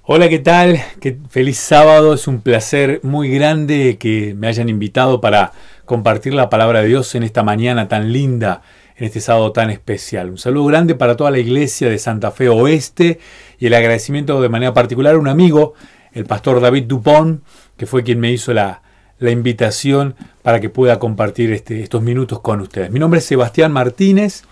Hola, ¿qué tal? Feliz sábado. Es un placer muy grande que me hayan invitado para compartir la palabra de Dios en esta mañana tan linda, en este sábado tan especial. Un saludo grande para toda la iglesia de Santa Fe Oeste y el agradecimiento de manera particular a un amigo, el pastor David Dupont, que fue quien me hizo la invitación para que pueda compartir estos minutos con ustedes. Mi nombre es Sebastián Martínez.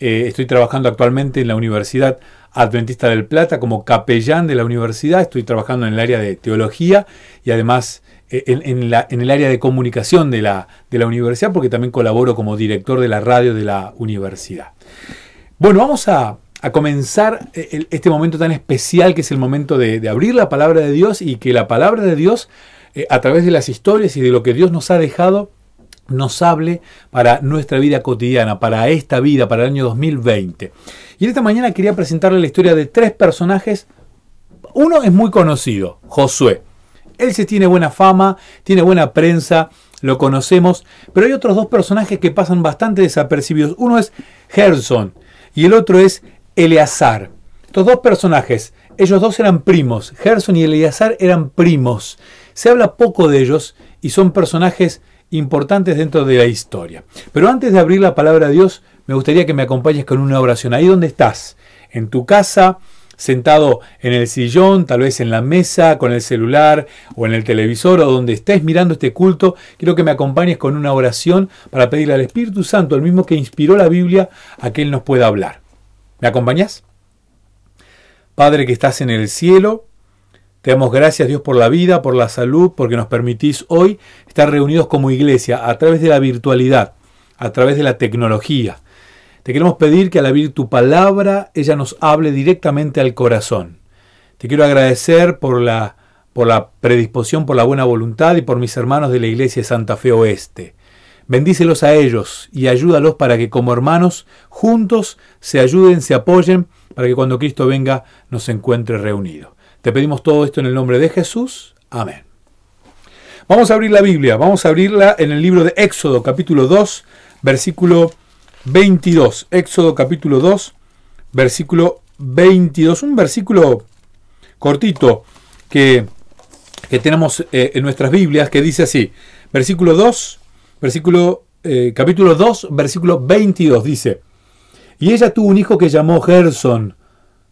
Estoy trabajando actualmente en la Universidad Adventista del Plata como capellán de la universidad. Estoy trabajando en el área de teología y además en el área de comunicación de la universidad, porque también colaboro como director de la radio de la universidad. Bueno, vamos a comenzar este momento tan especial, que es el momento de abrir la palabra de Dios, y que la palabra de Dios, a través de las historias y de lo que Dios nos ha dejado, nos hable para nuestra vida cotidiana, para esta vida, para el año 2020. Y en esta mañana quería presentarle la historia de tres personajes. Uno es muy conocido, Josué. Él se tiene buena fama, tiene buena prensa, lo conocemos, pero hay otros dos personajes que pasan bastante desapercibidos. Uno es Gersón y el otro es Eleazar. Estos dos personajes, ellos dos eran primos. Gersón y Eleazar eran primos. Se habla poco de ellos y son personajes importantes dentro de la historia. Pero antes de abrir la palabra de Dios, me gustaría que me acompañes con una oración. Ahí donde estás, en tu casa, sentado en el sillón, tal vez en la mesa, con el celular o en el televisor, o donde estés mirando este culto, quiero que me acompañes con una oración para pedirle al Espíritu Santo, el mismo que inspiró la Biblia, a que Él nos pueda hablar. ¿Me acompañas? Padre que estás en el cielo, te damos gracias, Dios, por la vida, por la salud, porque nos permitís hoy estar reunidos como iglesia a través de la virtualidad, a través de la tecnología. Te queremos pedir que al abrir tu palabra, ella nos hable directamente al corazón. Te quiero agradecer por la predisposición, por la buena voluntad y por mis hermanos de la iglesia de Santa Fe Oeste. Bendícelos a ellos y ayúdalos para que como hermanos juntos se ayuden, se apoyen, para que cuando Cristo venga nos encuentre reunidos. Te pedimos todo esto en el nombre de Jesús. Amén. Vamos a abrir la Biblia. Vamos a abrirla en el libro de Éxodo, capítulo 2, versículo 22. Éxodo, capítulo 2, versículo 22. Un versículo cortito que tenemos en nuestras Biblias, que dice así. Capítulo 2, versículo 22, dice: Y ella tuvo un hijo que llamó Gersón,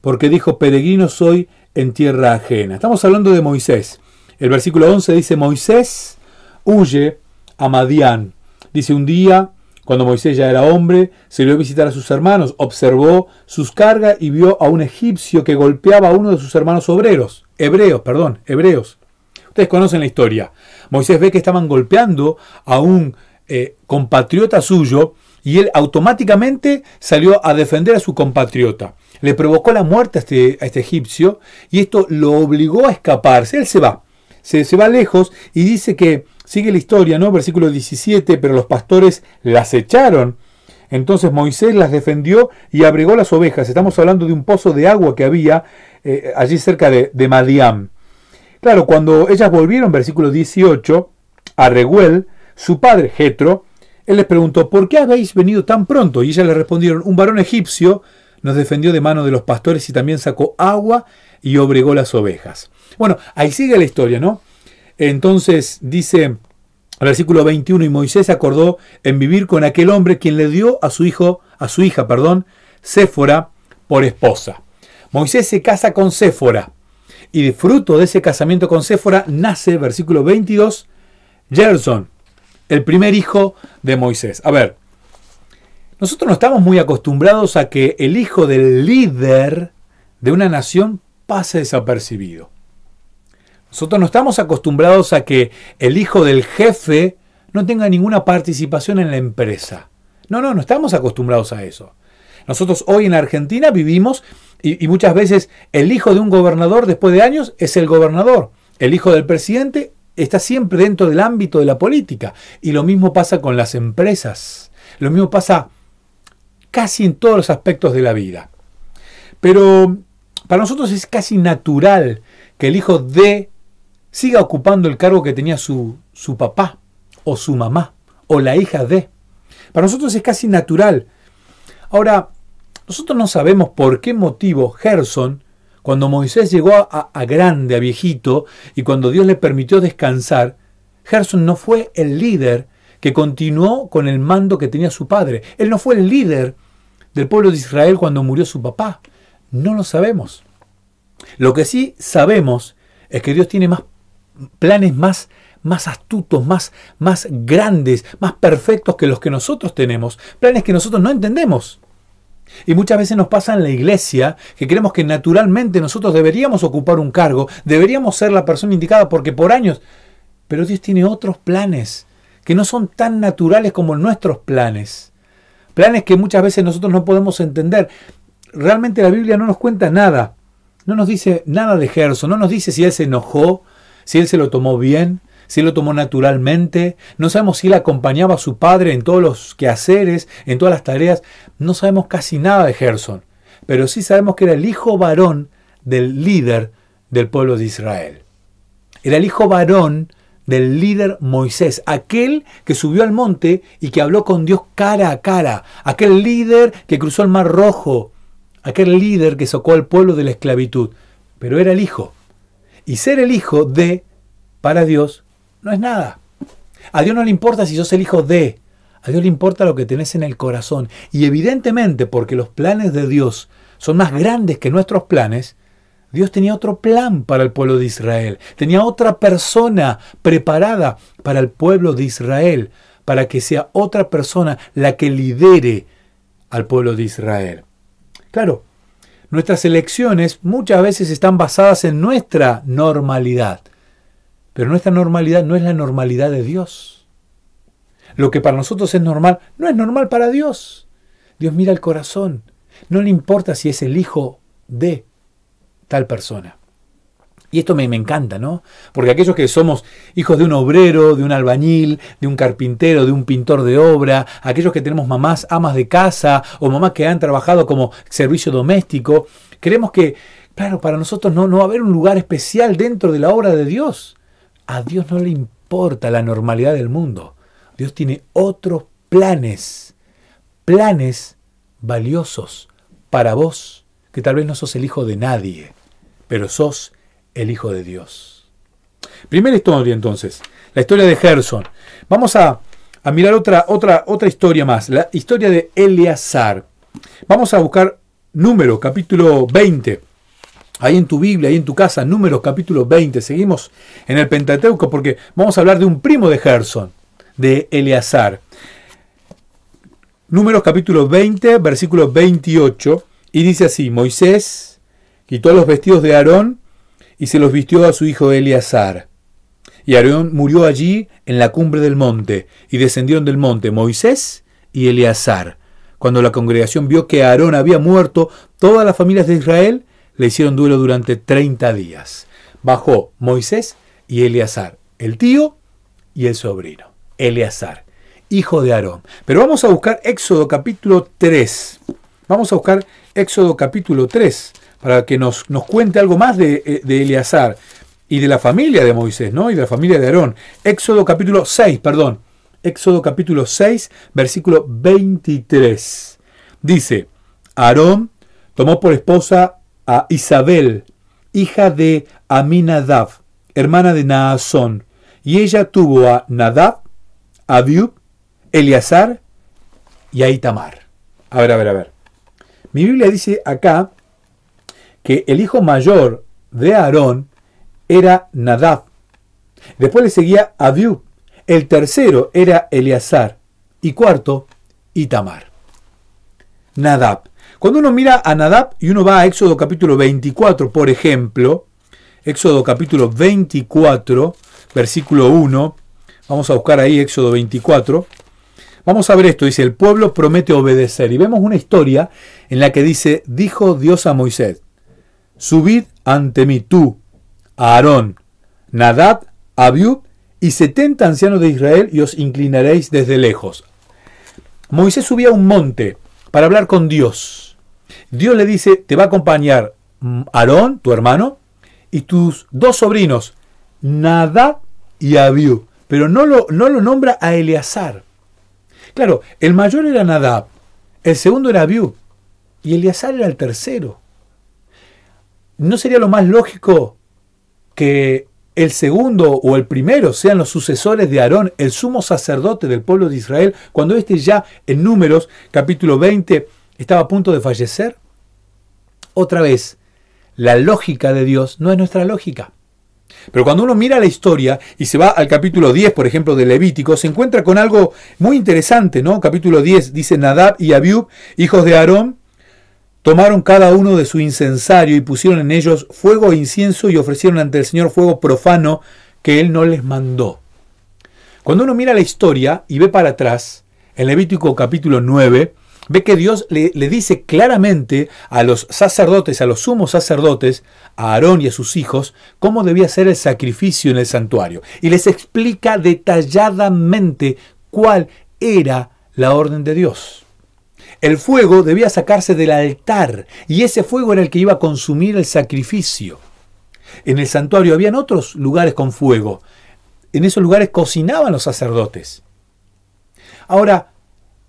porque dijo: peregrino soy en tierra ajena. Estamos hablando de Moisés. El versículo 11 dice: Moisés huye a Madián. Dice: un día, cuando Moisés ya era hombre, salió a visitar a sus hermanos, observó sus cargas y vio a un egipcio que golpeaba a uno de sus hermanos hebreos. Ustedes conocen la historia. Moisés ve que estaban golpeando a un compatriota suyo, y él automáticamente salió a defender a su compatriota. Le provocó la muerte a este egipcio, y esto lo obligó a escaparse. Él se va lejos, y dice que, sigue la historia, ¿no? Versículo 17, pero los pastores las echaron. Entonces Moisés las defendió y abrigó las ovejas. Estamos hablando de un pozo de agua que había allí cerca de Madián. Claro, cuando ellas volvieron, versículo 18, a Reguel, su padre Jetro, él les preguntó: ¿por qué habéis venido tan pronto? Y ellas le respondieron: un varón egipcio nos defendió de mano de los pastores y también sacó agua y obregó las ovejas. Bueno, ahí sigue la historia, ¿no? Entonces dice el versículo 21: y Moisés acordó en vivir con aquel hombre, quien le dio a su hija, Séfora, por esposa. Moisés se casa con Séfora, y de fruto de ese casamiento con Séfora nace, versículo 22, Gersón, el primer hijo de Moisés. A ver, nosotros no estamos muy acostumbrados a que el hijo del líder de una nación pase desapercibido. Nosotros no estamos acostumbrados a que el hijo del jefe no tenga ninguna participación en la empresa. No estamos acostumbrados a eso. Nosotros hoy en Argentina vivimos y muchas veces el hijo de un gobernador después de años es el gobernador. El hijo del presidente está siempre dentro del ámbito de la política. Y lo mismo pasa con las empresas. Lo mismo pasa casi en todos los aspectos de la vida. Pero para nosotros es casi natural que el hijo de siga ocupando el cargo que tenía su papá o su mamá o la hija de. Para nosotros es casi natural. Ahora, nosotros no sabemos por qué motivo Gersón Cuando Moisés llegó a grande, a viejito, y cuando Dios le permitió descansar, Gerson no fue el líder que continuó con el mando que tenía su padre. Él no fue el líder del pueblo de Israel cuando murió su papá. No lo sabemos. Lo que sí sabemos es que Dios tiene planes más astutos, más grandes, más perfectos que los que nosotros tenemos. Planes que nosotros no entendemos. Y muchas veces nos pasa en la iglesia que creemos que naturalmente nosotros deberíamos ocupar un cargo, deberíamos ser la persona indicada porque por años... Pero Dios tiene otros planes que no son tan naturales como nuestros planes. Planes que muchas veces nosotros no podemos entender. Realmente la Biblia no nos cuenta nada. No nos dice nada de Gerson. No nos dice si él se enojó, si él se lo tomó bien, si él lo tomó naturalmente. No sabemos si él acompañaba a su padre en todos los quehaceres, en todas las tareas. No sabemos casi nada de Gerson. Pero sí sabemos que era el hijo varón del líder del pueblo de Israel. Era el hijo varón del líder Moisés, aquel que subió al monte y que habló con Dios cara a cara, aquel líder que cruzó el Mar Rojo, aquel líder que sacó al pueblo de la esclavitud, pero era el hijo. Y ser el hijo para Dios, no es nada. A Dios no le importa si sos el hijo a Dios le importa lo que tenés en el corazón. Y evidentemente, porque los planes de Dios son más grandes que nuestros planes, Dios tenía otro plan para el pueblo de Israel. Tenía otra persona preparada para el pueblo de Israel, para que sea otra persona la que lidere al pueblo de Israel. Claro, nuestras elecciones muchas veces están basadas en nuestra normalidad, pero nuestra normalidad no es la normalidad de Dios. Lo que para nosotros es normal, no es normal para Dios. Dios mira el corazón. No le importa si es el hijo de tal persona. Y esto me encanta, ¿no? Porque aquellos que somos hijos de un obrero, de un albañil, de un carpintero, de un pintor de obra, aquellos que tenemos mamás amas de casa o mamás que han trabajado como servicio doméstico, creemos que, claro, para nosotros no va a haber un lugar especial dentro de la obra de Dios. A Dios no le importa la normalidad del mundo. Dios tiene otros planes valiosos para vos, que tal vez no sos el hijo de nadie, pero sos el hijo de Dios. Primera historia entonces, la historia de Gerson. Vamos a mirar otra historia más, la historia de Eleazar. Vamos a buscar Números, capítulo 20. Ahí en tu Biblia, ahí en tu casa, Números, capítulo 20. Seguimos en el Pentateuco porque vamos a hablar de un primo de Gerson, de Eleazar. Números, capítulo 20, versículo 28. Y dice así: Moisés quitó los vestidos de Aarón y se los vistió a su hijo Eleazar. Y Aarón murió allí en la cumbre del monte, y descendieron del monte Moisés y Eleazar. Cuando la congregación vio que Aarón había muerto, todas las familias de Israel le hicieron duelo durante 30 días. Bajó Moisés y Eleazar, el tío y el sobrino. Eleazar, hijo de Aarón. Pero vamos a buscar Éxodo capítulo 3. Vamos a buscar Éxodo capítulo 3 para que nos cuente algo más de Eleazar y de la familia de Moisés, ¿no? Y de la familia de Aarón. Éxodo capítulo 6, versículo 23. Dice: Aarón tomó por esposa a Isabel, hija de Aminadab, hermana de Naasón, y ella tuvo a Nadab, Abiú, Eleazar y a Itamar. A ver. Mi Biblia dice acá que el hijo mayor de Aarón era Nadab. Después le seguía Abiú. El tercero era Eleazar. Y cuarto, Itamar. Nadab. Cuando uno mira a Nadab y uno va a Éxodo capítulo 24, por ejemplo, Éxodo capítulo 24, versículo 1, vamos a buscar ahí Éxodo 24, vamos a ver esto, dice: el pueblo promete obedecer. Y vemos una historia en la que dice: dijo Dios a Moisés: subid ante mí tú, Aarón, Nadab, Abiú y 70 ancianos de Israel, y os inclinaréis desde lejos. Moisés subía a un monte para hablar con Dios. Dios le dice: te va a acompañar Aarón, tu hermano, y tus dos sobrinos, Nadab y Abiú. Pero no lo nombra a Eleazar. Claro, el mayor era Nadab, el segundo era Abiú, y Eleazar era el tercero. ¿no sería lo más lógico que el segundo o el primero sean los sucesores de Aarón, el sumo sacerdote del pueblo de Israel, cuando éste ya en Números, capítulo 20, estaba a punto de fallecer? Otra vez, la lógica de Dios no es nuestra lógica. Pero cuando uno mira la historia y se va al capítulo 10, por ejemplo, de Levítico, se encuentra con algo muy interesante, ¿no? Capítulo 10 dice: Nadab y Abiú, hijos de Aarón, tomaron cada uno de su incensario y pusieron en ellos fuego e incienso y ofrecieron ante el Señor fuego profano que Él no les mandó. Cuando uno mira la historia y ve para atrás, en Levítico capítulo 9, ve que Dios le dice claramente a los sacerdotes, a los sumos sacerdotes, a Aarón y a sus hijos, cómo debía ser el sacrificio en el santuario. Y les explica detalladamente cuál era la orden de Dios. El fuego debía sacarse del altar y ese fuego era el que iba a consumir el sacrificio. En el santuario habían otros lugares con fuego. En esos lugares cocinaban los sacerdotes. Ahora,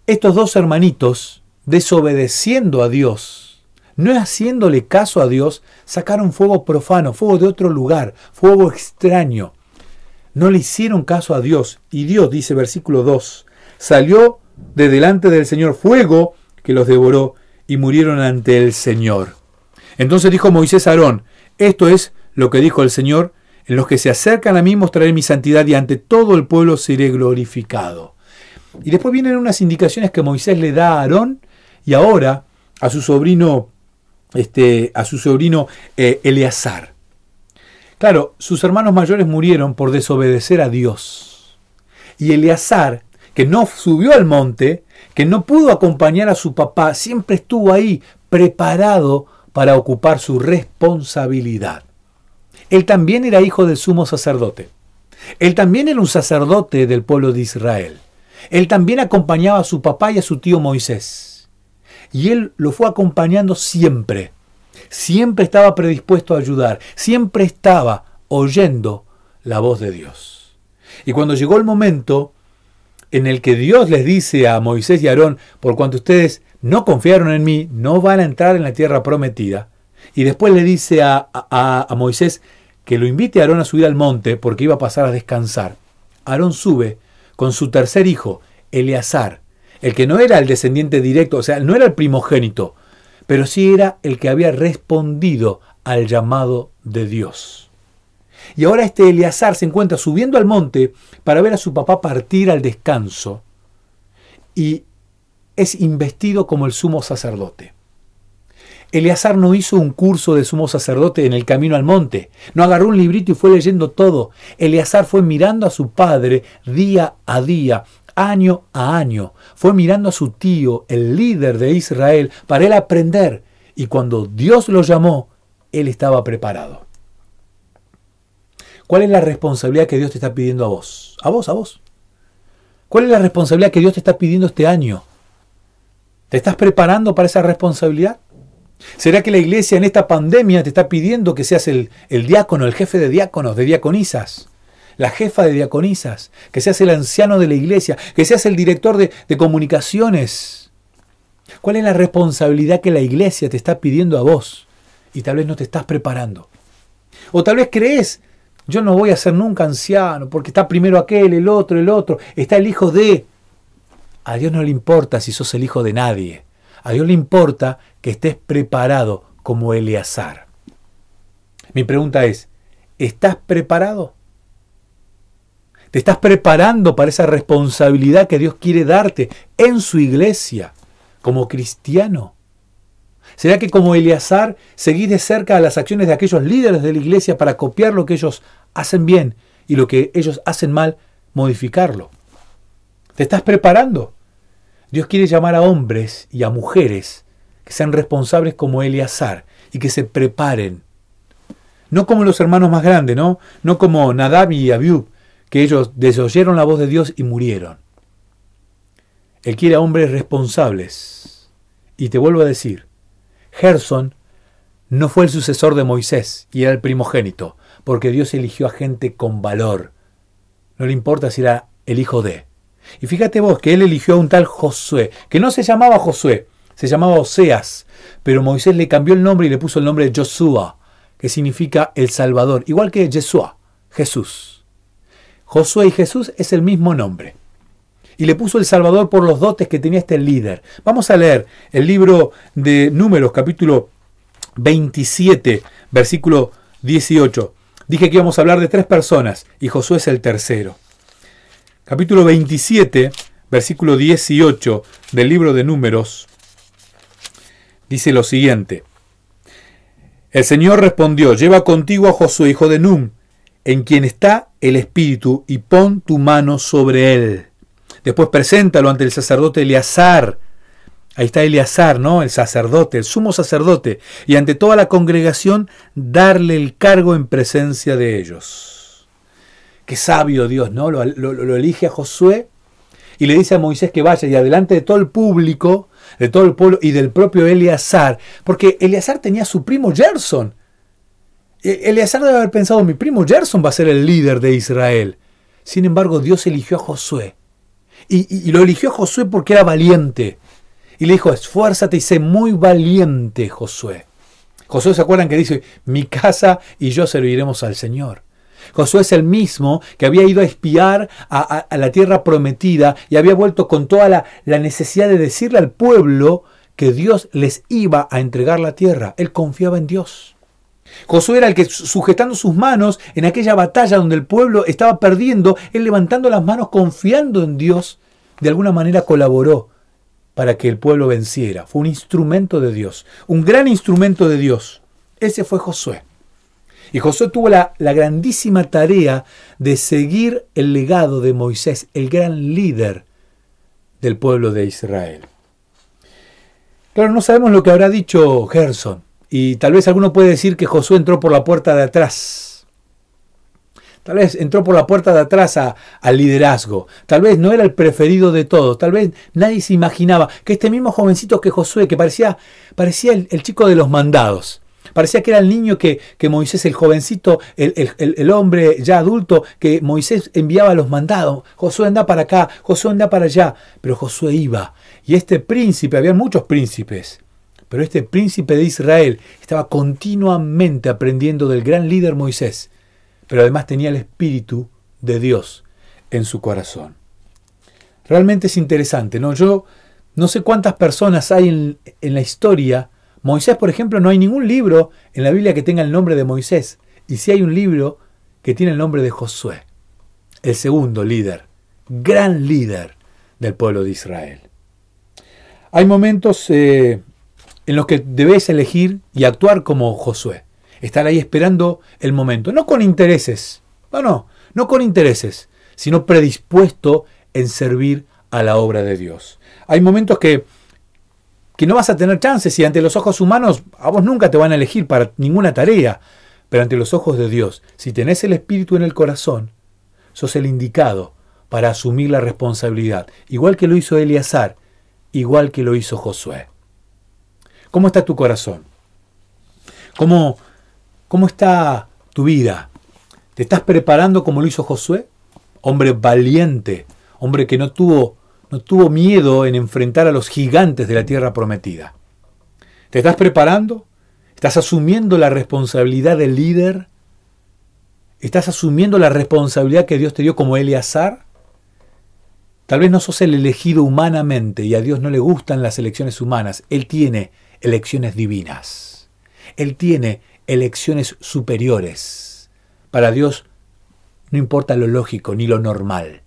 estos dos hermanitos, desobedeciendo a Dios, no haciéndole caso a Dios, sacaron fuego profano, fuego de otro lugar, fuego extraño. No le hicieron caso a Dios. Y Dios, dice versículo 2, salió de delante del Señor fuego que los devoró y murieron ante el Señor. Entonces dijo Moisés a Aarón: esto es lo que dijo el Señor: en los que se acercan a mí mostraré mi santidad y ante todo el pueblo seré glorificado. Y después vienen unas indicaciones que Moisés le da a Aarón y ahora a su sobrino, Eleazar. Claro, sus hermanos mayores murieron por desobedecer a Dios. Y Eleazar, que no subió al monte, que no pudo acompañar a su papá, siempre estuvo ahí preparado para ocupar su responsabilidad. Él también era hijo del sumo sacerdote. Él también era un sacerdote del pueblo de Israel. Él también acompañaba a su papá y a su tío Moisés. Y él lo fue acompañando siempre. Siempre estaba predispuesto a ayudar. Siempre estaba oyendo la voz de Dios. Y cuando llegó el momento en el que Dios les dice a Moisés y a Aarón: por cuanto ustedes no confiaron en mí, no van a entrar en la tierra prometida. Y después le dice a Moisés que lo invite a Aarón a subir al monte porque iba a pasar a descansar. Aarón sube con su tercer hijo, Eleazar, el que no era el descendiente directo, o sea, no era el primogénito, pero sí era el que había respondido al llamado de Dios. Y ahora este Eleazar se encuentra subiendo al monte para ver a su papá partir al descanso y es investido como el sumo sacerdote. Eleazar no hizo un curso de sumo sacerdote en el camino al monte, no agarró un librito y fue leyendo todo. Eleazar fue mirando a su padre día a día, año a año. Fue mirando a su tío, el líder de Israel, para él aprender. Y cuando Dios lo llamó, él estaba preparado. ¿Cuál es la responsabilidad que Dios te está pidiendo a vos? A vos. ¿Cuál es la responsabilidad que Dios te está pidiendo este año? ¿Te estás preparando para esa responsabilidad? ¿Será que la iglesia en esta pandemia te está pidiendo que seas el diácono, el jefe de diáconos, de diaconisas, la jefa de diaconisas, que seas el anciano de la iglesia, que seas el director de comunicaciones? ¿Cuál es la responsabilidad que la iglesia te está pidiendo a vos? Y tal vez no te estás preparando. O tal vez crees: yo no voy a ser nunca anciano porque está primero aquel, el otro, está el hijo de... A Dios no le importa si sos el hijo de nadie. A Dios le importa que estés preparado como Eleazar. Mi pregunta es: ¿estás preparado? ¿Te estás preparando para esa responsabilidad que Dios quiere darte en su iglesia como cristiano? ¿Será que como Eleazar seguís de cerca las acciones de aquellos líderes de la iglesia para copiar lo que ellos hacen bien y lo que ellos hacen mal, modificarlo? ¿Te estás preparando? Dios quiere llamar a hombres y a mujeres que sean responsables como Eleazar y que se preparen. No como los hermanos más grandes, ¿no? No como Nadab y Abiú, que ellos desoyeron la voz de Dios y murieron. Él quiere a hombres responsables. Y te vuelvo a decir, Gerson no fue el sucesor de Moisés y era el primogénito, porque Dios eligió a gente con valor. No le importa si era el hijo de. Y fíjate vos que él eligió a un tal Josué, que no se llamaba Josué, se llamaba Oseas, pero Moisés le cambió el nombre y le puso el nombre de Josué, que significa el Salvador, igual que Yeshua, Jesús. Josué y Jesús es el mismo nombre. Y le puso el Salvador por los dotes que tenía este líder. Vamos a leer el libro de Números, capítulo 27, versículo 18. Dije que íbamos a hablar de 3 personas y Josué es el tercero. Capítulo 27, versículo 18 del libro de Números, dice lo siguiente. El Señor respondió, lleva contigo a Josué, hijo de Nun, en quien está el Espíritu, y pon tu mano sobre él. Después preséntalo ante el sacerdote Eleazar. Ahí está Eleazar, ¿no? El sacerdote, el sumo sacerdote. Y ante toda la congregación, darle el cargo en presencia de ellos. Qué sabio Dios, ¿no? Lo elige a Josué y le dice a Moisés que vaya y adelante de todo el público, de todo el pueblo y del propio Eleazar. Porque Eleazar tenía a su primo Gerson. Eleazar debe haber pensado, mi primo Gerson va a ser el líder de Israel. Sin embargo, Dios eligió a Josué. Y lo eligió a Josué porque era valiente. Y le dijo, esfuérzate y sé muy valiente, Josué. Josué, ¿se acuerdan que dice, mi casa y yo serviremos al Señor? Josué es el mismo que había ido a espiar a la tierra prometida y había vuelto con toda la necesidad de decirle al pueblo que Dios les iba a entregar la tierra. Él confiaba en Dios. Josué era el que, sujetando sus manos en aquella batalla donde el pueblo estaba perdiendo, él levantando las manos confiando en Dios, de alguna manera colaboró para que el pueblo venciera. Fue un instrumento de Dios, un gran instrumento de Dios. Ese fue Josué. Y Josué tuvo la grandísima tarea de seguir el legado de Moisés, el gran líder del pueblo de Israel. Claro, no sabemos lo que habrá dicho Gerson. Y tal vez alguno puede decir que Josué entró por la puerta de atrás. Tal vez entró por la puerta de atrás al liderazgo. Tal vez no era el preferido de todos. Tal vez nadie se imaginaba que este mismo jovencito que Josué, que parecía el chico de los mandados. Parecía que era el niño que Moisés, el jovencito, el hombre ya adulto, que Moisés enviaba los mandados. Josué anda para acá, Josué anda para allá. Pero Josué iba. Y este príncipe, había muchos príncipes. Pero este príncipe de Israel estaba continuamente aprendiendo del gran líder Moisés, pero además tenía el Espíritu de Dios en su corazón. Realmente es interesante, ¿no? Yo no sé cuántas personas hay en la historia. Moisés, por ejemplo, no hay ningún libro en la Biblia que tenga el nombre de Moisés. Y sí hay un libro que tiene el nombre de Josué, el segundo líder, gran líder del pueblo de Israel. Hay momentos en los que debes elegir y actuar como Josué. Estar ahí esperando el momento. No con intereses. No con intereses. Sino predispuesto en servir a la obra de Dios. Hay momentos que no vas a tener chances y ante los ojos humanos a vos nunca te van a elegir para ninguna tarea. Pero ante los ojos de Dios, si tenés el Espíritu en el corazón, sos el indicado para asumir la responsabilidad. Igual que lo hizo Eleazar, igual que lo hizo Josué. ¿Cómo está tu corazón? ¿Cómo está tu vida? ¿Te estás preparando como lo hizo Josué? Hombre valiente, hombre que no tuvo miedo en enfrentar a los gigantes de la tierra prometida. ¿Te estás preparando? ¿Estás asumiendo la responsabilidad del líder? ¿Estás asumiendo la responsabilidad que Dios te dio como Eleazar? Tal vez no sos el elegido humanamente y a Dios no le gustan las elecciones humanas. Él tiene elecciones divinas. Él tiene elecciones superiores. Para Dios no importa lo lógico ni lo normal.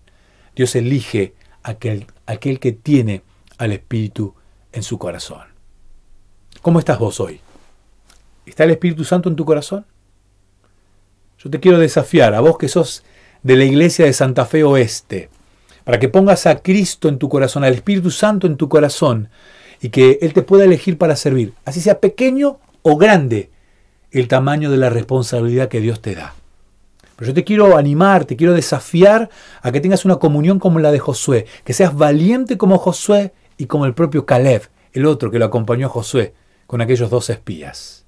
Dios elige aquel que tiene al Espíritu en su corazón. ¿Cómo estás vos hoy? ¿Está el Espíritu Santo en tu corazón? Yo te quiero desafiar, a vos que sos de la iglesia de Santa Fe Oeste, para que pongas a Cristo en tu corazón, al Espíritu Santo en tu corazón, y que Él te pueda elegir para servir, así sea pequeño o grande, el tamaño de la responsabilidad que Dios te da. Pero yo te quiero animar, te quiero desafiar a que tengas una comunión como la de Josué, que seas valiente como Josué y como el propio Caleb, el otro que lo acompañó a Josué con aquellos 2 espías.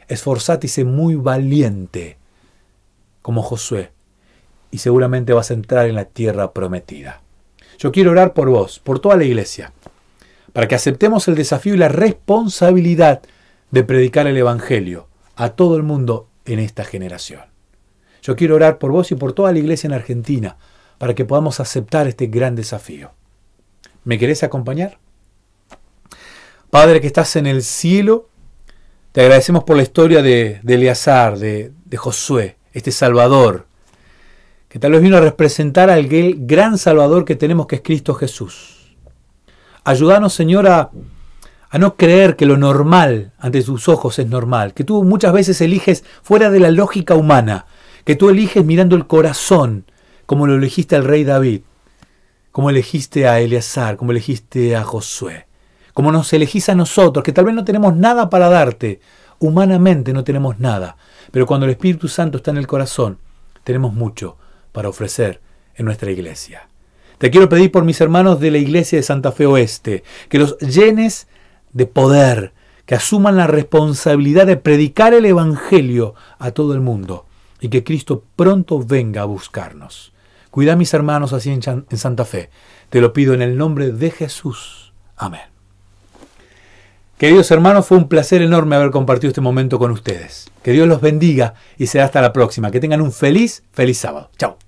Esforzate y sé muy valiente como Josué, y seguramente vas a entrar en la tierra prometida. Yo quiero orar por vos, por toda la iglesia, para que aceptemos el desafío y la responsabilidad de predicar el Evangelio a todo el mundo en esta generación. Yo quiero orar por vos y por toda la iglesia en Argentina para que podamos aceptar este gran desafío. ¿Me querés acompañar? Padre que estás en el cielo, te agradecemos por la historia de Eleazar, de Josué, este Salvador, que tal vez vino a representar al gran Salvador que tenemos, que es Cristo Jesús. Ayúdanos, Señor, a no creer que lo normal ante tus ojos es normal, que tú muchas veces eliges fuera de la lógica humana, que tú eliges mirando el corazón, como lo elegiste al rey David, como elegiste a Eleazar, como elegiste a Josué, como nos elegís a nosotros, que tal vez no tenemos nada para darte, humanamente no tenemos nada, pero cuando el Espíritu Santo está en el corazón, tenemos mucho para ofrecer en nuestra iglesia. Te quiero pedir por mis hermanos de la iglesia de Santa Fe Oeste, que los llenes de poder, que asuman la responsabilidad de predicar el Evangelio a todo el mundo y que Cristo pronto venga a buscarnos. Cuida a mis hermanos así en Santa Fe. Te lo pido en el nombre de Jesús. Amén. Queridos hermanos, fue un placer enorme haber compartido este momento con ustedes. Que Dios los bendiga y será hasta la próxima. Que tengan un feliz sábado. Chao.